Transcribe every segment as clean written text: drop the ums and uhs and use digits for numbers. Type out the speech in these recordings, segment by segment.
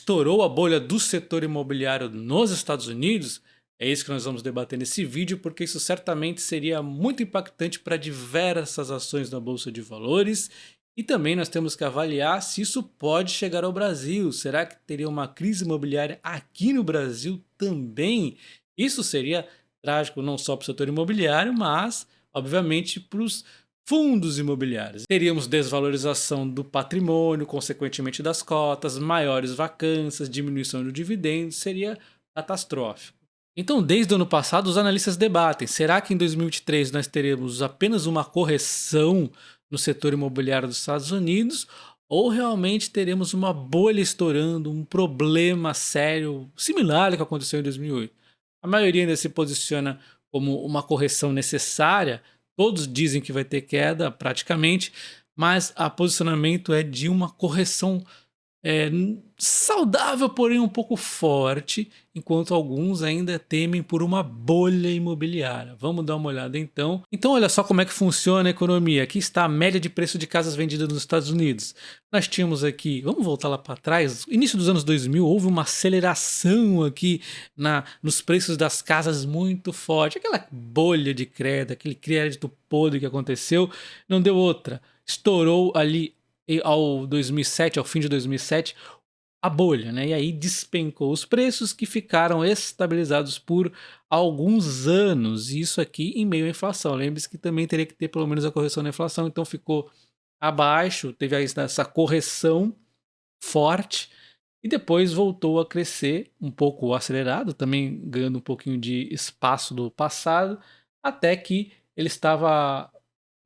Estourou a bolha do setor imobiliário nos Estados Unidos? É isso que nós vamos debater nesse vídeo, porque isso certamente seria muito impactante para diversas ações na Bolsa de Valores. E também nós temos que avaliar se isso pode chegar ao Brasil. Será que teria uma crise imobiliária aqui no Brasil também? Isso seria trágico não só para o setor imobiliário, mas obviamente para os fundos imobiliários. Teríamos desvalorização do patrimônio, consequentemente das cotas, maiores vacâncias, diminuição do dividendo, seria catastrófico. Então, desde o ano passado, os analistas debatem: será que em 2023 nós teremos apenas uma correção no setor imobiliário dos Estados Unidos, ou realmente teremos uma bolha estourando, um problema sério, similar ao que aconteceu em 2008? A maioria ainda se posiciona como uma correção necessária. Todos dizem que vai ter queda praticamente, mas o posicionamento é de uma correção saudável, porém um pouco forte, enquanto alguns ainda temem por uma bolha imobiliária. Vamos dar uma olhada então. Então olha só como é que funciona a economia. Aqui está a média de preço de casas vendidas nos Estados Unidos. Nós tínhamos aqui, vamos voltar lá para trás, início dos anos 2000, houve uma aceleração aqui nos preços das casas muito forte. Aquela bolha de crédito, aquele crédito podre que aconteceu, não deu outra. Estourou ali ao 2007, ao fim de 2007, a bolha, né? E aí despencou os preços, que ficaram estabilizados por alguns anos. E isso aqui em meio à inflação. Lembre-se que também teria que ter pelo menos a correção da inflação, então ficou abaixo, teve essa correção forte e depois voltou a crescer um pouco acelerado, também ganhando um pouquinho de espaço do passado, até que ele estava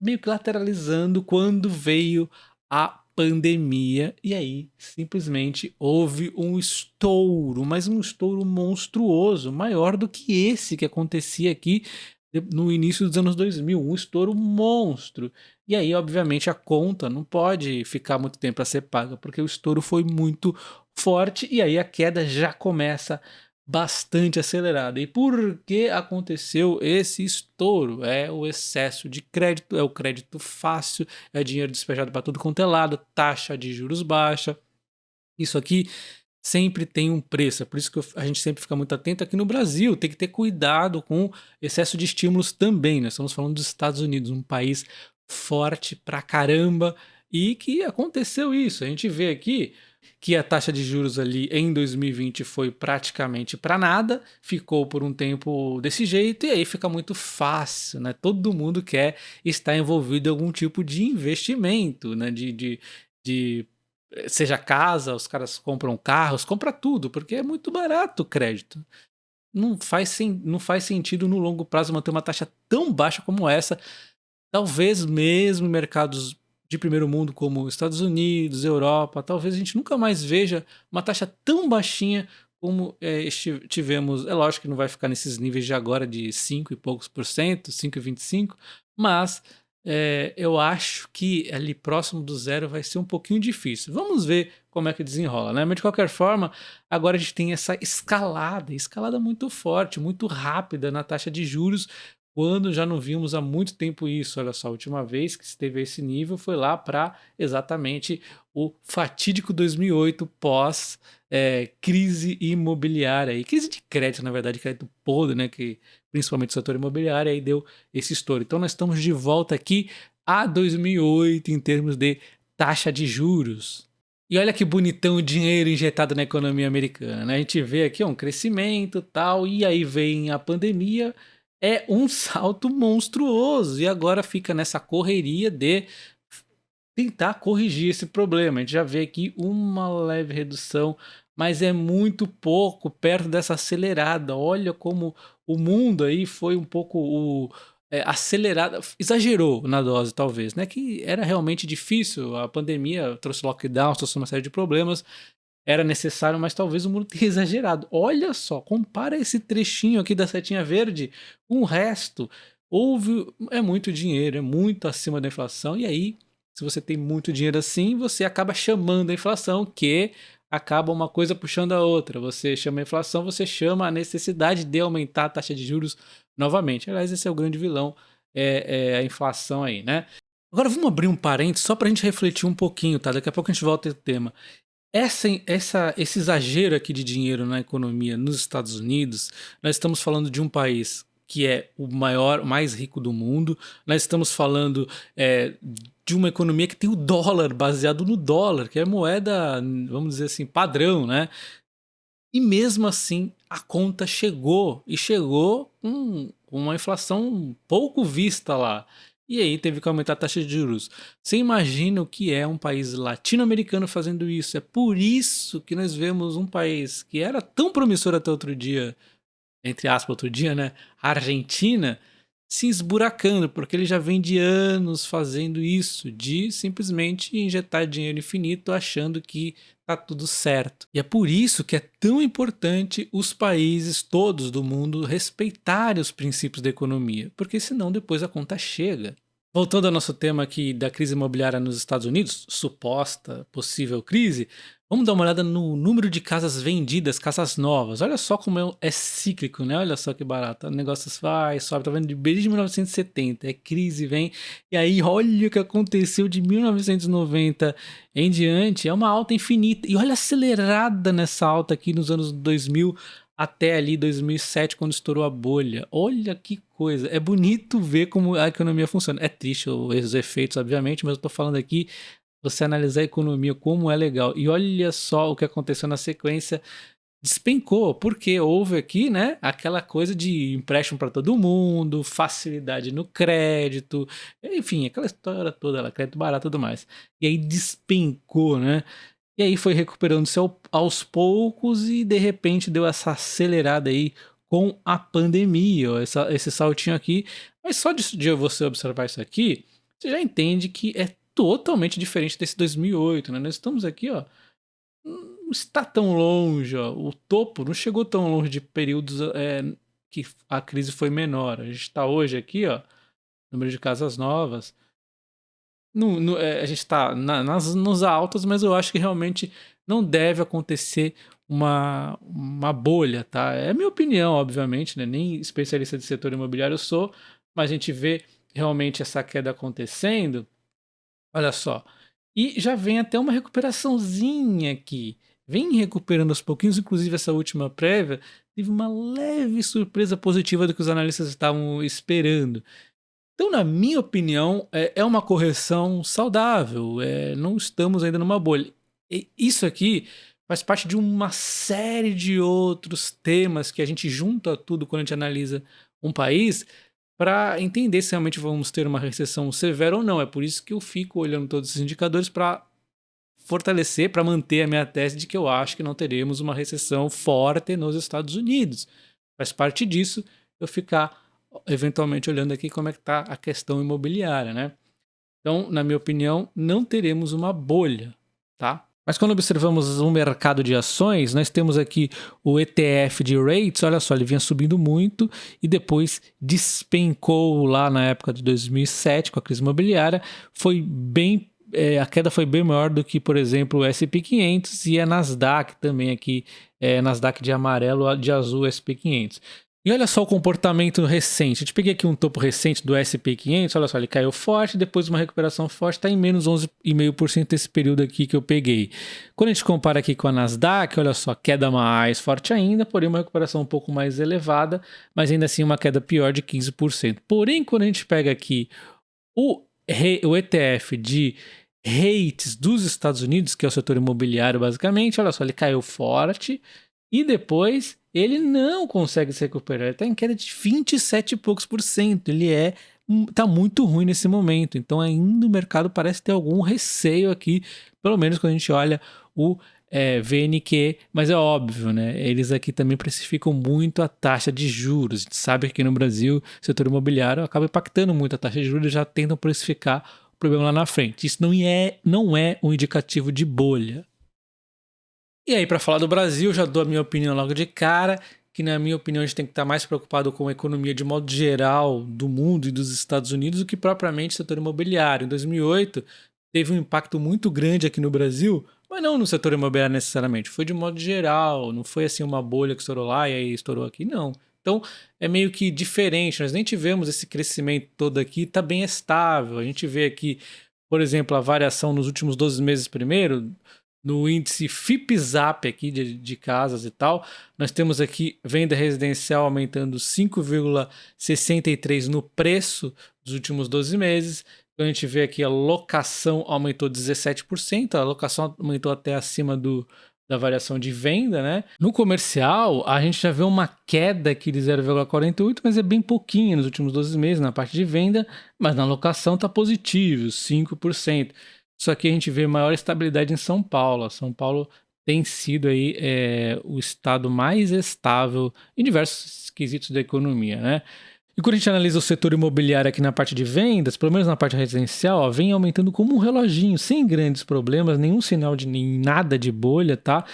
meio que lateralizando quando veio a pandemia, e aí simplesmente houve um estouro, mas um estouro monstruoso, maior do que esse que acontecia aqui no início dos anos 2000, um estouro monstro. E aí, obviamente, a conta não pode ficar muito tempo para ser paga, porque o estouro foi muito forte, e aí a queda já começa bastante acelerada. E por que aconteceu esse estouro? É o excesso de crédito, é o crédito fácil, é dinheiro despejado para tudo quanto é lado, taxa de juros baixa. Isso aqui sempre tem um preço, é por isso que a gente sempre fica muito atento aqui no Brasil, tem que ter cuidado com excesso de estímulos também. Nós estamos falando dos Estados Unidos, um país forte pra caramba, e que aconteceu isso. A gente vê aqui que a taxa de juros ali em 2020 foi praticamente para nada, ficou por um tempo desse jeito, e aí fica muito fácil, né? Todo mundo quer estar envolvido em algum tipo de investimento, né? De seja casa, os caras compram carros, compra tudo, porque é muito barato o crédito. Não faz sentido no longo prazo manter uma taxa tão baixa como essa. Talvez mesmo em mercados de primeiro mundo como Estados Unidos, Europa, talvez a gente nunca mais veja uma taxa tão baixinha como tivemos. É lógico que não vai ficar nesses níveis de agora de 5 e poucos por cento, 5,25, mas eu acho que ali próximo do zero vai ser um pouquinho difícil. Vamos ver como é que desenrola, né? Mas de qualquer forma, agora a gente tem essa escalada muito forte, muito rápida na taxa de juros, quando já não vimos há muito tempo isso. Olha só, a última vez que esteve a esse nível foi lá para exatamente o fatídico 2008, pós crise imobiliária, e crise de crédito, na verdade, crédito podre, né, que principalmente o setor imobiliário, aí deu esse estouro. Então nós estamos de volta aqui a 2008 em termos de taxa de juros. E olha que bonitão o dinheiro injetado na economia americana, né? A gente vê aqui um crescimento e tal, e aí vem a pandemia, é um salto monstruoso, e agora fica nessa correria de tentar corrigir esse problema. A gente já vê aqui uma leve redução, mas é muito pouco perto dessa acelerada. Olha como o mundo aí foi um pouco acelerado, exagerou na dose talvez, né? Que era realmente difícil, a pandemia trouxe lockdown, trouxe uma série de problemas, era necessário, mas talvez o mundo tenha exagerado. Olha só, compara esse trechinho aqui da setinha verde com o resto. É muito dinheiro, é muito acima da inflação, e aí, se você tem muito dinheiro assim, você acaba chamando a inflação, que acaba uma coisa puxando a outra. Você chama a inflação, você chama a necessidade de aumentar a taxa de juros novamente. Aliás, esse é o grande vilão, é a inflação aí, né? Agora vamos abrir um parênteses só para a gente refletir um pouquinho, tá? Daqui a pouco a gente volta ao tema. Esse exagero aqui de dinheiro na economia nos Estados Unidos, nós estamos falando de um país que é o maior, mais rico do mundo, nós estamos falando de uma economia que tem o dólar, baseado no dólar, que é moeda, vamos dizer assim, padrão, né? E mesmo assim, a conta chegou, e chegou com uma inflação pouco vista lá. E aí teve que aumentar a taxa de juros. Você imagina o que é um país latino-americano fazendo isso? É por isso que nós vemos um país que era tão promissor até outro dia, entre aspas, outro dia, né? A Argentina se esburacando, porque ele já vem de anos fazendo isso, de simplesmente injetar dinheiro infinito achando que tá tudo certo. E é por isso que é tão importante os países todos do mundo respeitarem os princípios da economia, porque senão depois a conta chega. Voltando ao nosso tema aqui da crise imobiliária nos Estados Unidos, suposta possível crise, vamos dar uma olhada no número de casas vendidas, casas novas. Olha só como é cíclico, né? Olha só que barato. O negócio vai, sobe, tá vendo? Desde 1970, é crise, vem. E aí, olha o que aconteceu de 1990 em diante. É uma alta infinita. E olha a acelerada nessa alta aqui nos anos 2000 até ali 2007, quando estourou a bolha. Olha que coisa. É bonito ver como a economia funciona. É triste os efeitos, obviamente, mas eu tô falando aqui, você analisar a economia, como é legal. E olha só o que aconteceu na sequência. Despencou, porque houve aqui, né, aquela coisa de empréstimo para todo mundo, facilidade no crédito, enfim, aquela história toda, lá, crédito barato e tudo mais. E aí despencou, né? E aí foi recuperando-se aos poucos e de repente deu essa acelerada aí com a pandemia, ó, esse saltinho aqui. Mas só de você observar isso aqui, você já entende que é totalmente diferente desse 2008, né? Nós estamos aqui, ó, não está tão longe, ó, o topo não chegou tão longe de períodos que a crise foi menor. A gente está hoje aqui, ó, número de casas novas. A gente está nos altos, mas eu acho que realmente não deve acontecer uma bolha, tá? É minha opinião, obviamente, né? Nem especialista de setor imobiliário eu sou, mas a gente vê realmente essa queda acontecendo. Olha só. E já vem até uma recuperaçãozinha aqui. Vem recuperando aos pouquinhos, inclusive essa última prévia teve uma leve surpresa positiva do que os analistas estavam esperando. Então, na minha opinião, é uma correção saudável. Não estamos ainda numa bolha. E isso aqui faz parte de uma série de outros temas que a gente junta tudo quando a gente analisa um país para entender se realmente vamos ter uma recessão severa ou não. É por isso que eu fico olhando todos esses indicadores para fortalecer, para manter a minha tese de que eu acho que não teremos uma recessão forte nos Estados Unidos. Faz parte disso eu ficar eventualmente olhando aqui como é que está a questão imobiliária, né? Então, na minha opinião, não teremos uma bolha, tá? Mas quando observamos o mercado de ações, nós temos aqui o ETF de rates, olha só, ele vinha subindo muito e depois despencou lá na época de 2007 com a crise imobiliária, foi bem a queda foi bem maior do que, por exemplo, o S&P 500 e a Nasdaq também aqui, Nasdaq de amarelo, de azul o S&P 500. E olha só o comportamento recente. A gente peguei aqui um topo recente do S&P 500, olha só, ele caiu forte, depois uma recuperação forte, está em menos 11,5% desse período aqui que eu peguei. Quando a gente compara aqui com a Nasdaq, olha só, queda mais forte ainda, porém uma recuperação um pouco mais elevada, mas ainda assim uma queda pior de 15%. Porém, quando a gente pega aqui o ETF de rates dos Estados Unidos, que é o setor imobiliário basicamente, olha só, ele caiu forte e depois ele não consegue se recuperar. Ele está em queda de 27 e poucos por cento. Ele tá muito ruim nesse momento. Então ainda o mercado parece ter algum receio aqui, pelo menos quando a gente olha o VNQ, mas é óbvio, né? Eles aqui também precificam muito a taxa de juros. A gente sabe que aqui no Brasil o setor imobiliário acaba impactando muito a taxa de juros e já tentam precificar o problema lá na frente. Isso não é um indicativo de bolha. E aí, para falar do Brasil, já dou a minha opinião logo de cara, que na minha opinião a gente tem que estar mais preocupado com a economia de modo geral do mundo e dos Estados Unidos do que propriamente o setor imobiliário. Em 2008, teve um impacto muito grande aqui no Brasil, mas não no setor imobiliário necessariamente, foi de modo geral, não foi assim uma bolha que estourou lá e aí estourou aqui, não. Então, é meio que diferente, nós nem tivemos esse crescimento todo aqui, está bem estável. A gente vê aqui, por exemplo, a variação nos últimos 12 meses primeiro, no índice FIPZAP aqui de casas e tal, nós temos aqui venda residencial aumentando 5,63 no preço dos últimos 12 meses. Quando a gente vê aqui a locação aumentou 17%, a locação aumentou até acima da variação de venda, né? No comercial, a gente já vê uma queda aqui de 0,48, mas é bem pouquinho nos últimos 12 meses na parte de venda, mas na locação está positivo, 5%. Só que a gente vê maior estabilidade em São Paulo. São Paulo tem sido aí o estado mais estável em diversos quesitos da economia, né? E quando a gente analisa o setor imobiliário aqui na parte de vendas, pelo menos na parte residencial, ó, vem aumentando como um reloginho, sem grandes problemas, nenhum sinal de nada de bolha, tá?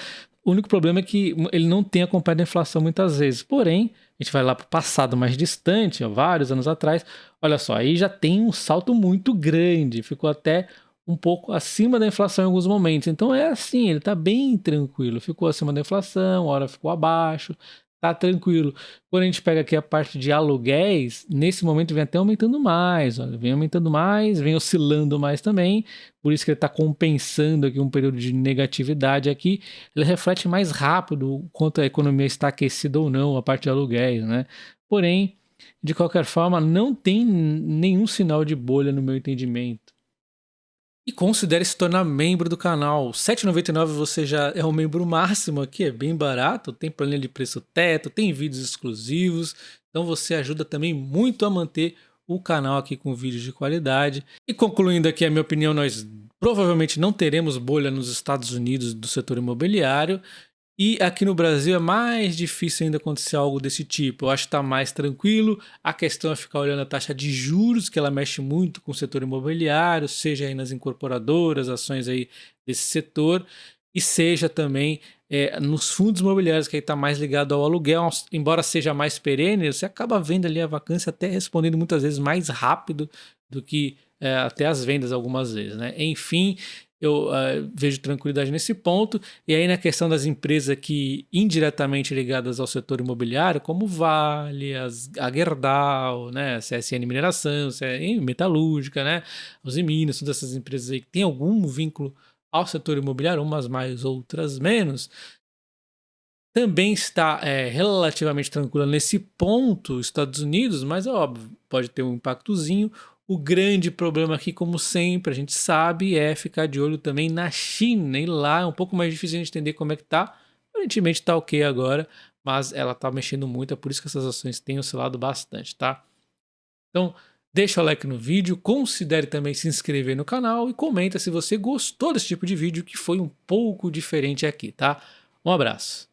O único problema é que ele não tem acompanhado a inflação muitas vezes. Porém, a gente vai lá para o passado mais distante, ó, vários anos atrás, olha só, aí já tem um salto muito grande, ficou até um pouco acima da inflação em alguns momentos. Então é assim, ele está bem tranquilo, ficou acima da inflação, hora ficou abaixo, tá tranquilo. Quando a gente pega aqui a parte de aluguéis, nesse momento vem até aumentando mais, olha, vem aumentando mais, vem oscilando mais também, por isso que ele está compensando aqui um período de negatividade aqui, ele reflete mais rápido o quanto a economia está aquecida ou não, a parte de aluguéis, né? Porém, de qualquer forma, não tem nenhum sinal de bolha no meu entendimento. E considere se tornar membro do canal. R$ 7,99 você já é o membro máximo aqui, é bem barato, tem planilha de preço teto, tem vídeos exclusivos, então você ajuda também muito a manter o canal aqui com vídeos de qualidade. E concluindo aqui a minha opinião, nós provavelmente não teremos bolha nos Estados Unidos do setor imobiliário, e aqui no Brasil é mais difícil ainda acontecer algo desse tipo. Eu acho que está mais tranquilo. A questão é ficar olhando a taxa de juros, que ela mexe muito com o setor imobiliário, seja aí nas incorporadoras, ações aí desse setor, e seja também nos fundos imobiliários, que aí está mais ligado ao aluguel, embora seja mais perene, você acaba vendo ali a vacância até respondendo muitas vezes mais rápido do que até as vendas algumas vezes, né? Enfim, eu vejo tranquilidade nesse ponto. E aí na questão das empresas que indiretamente ligadas ao setor imobiliário, como Vale, a Gerdau, né, a CSN Mineração, CSN Metalúrgica, né, os Minas, todas essas empresas aí que têm algum vínculo ao setor imobiliário, umas mais, outras menos, também está relativamente tranquila nesse ponto, Estados Unidos, mas é óbvio, pode ter um impactozinho. O grande problema aqui, como sempre, a gente sabe, é ficar de olho também na China. E lá é um pouco mais difícil a gente entender como é que tá. Aparentemente tá ok agora, mas ela tá mexendo muito, é por isso que essas ações têm oscilado bastante, tá? Então, deixa o like no vídeo, considere também se inscrever no canal e comenta se você gostou desse tipo de vídeo que foi um pouco diferente aqui, tá? Um abraço.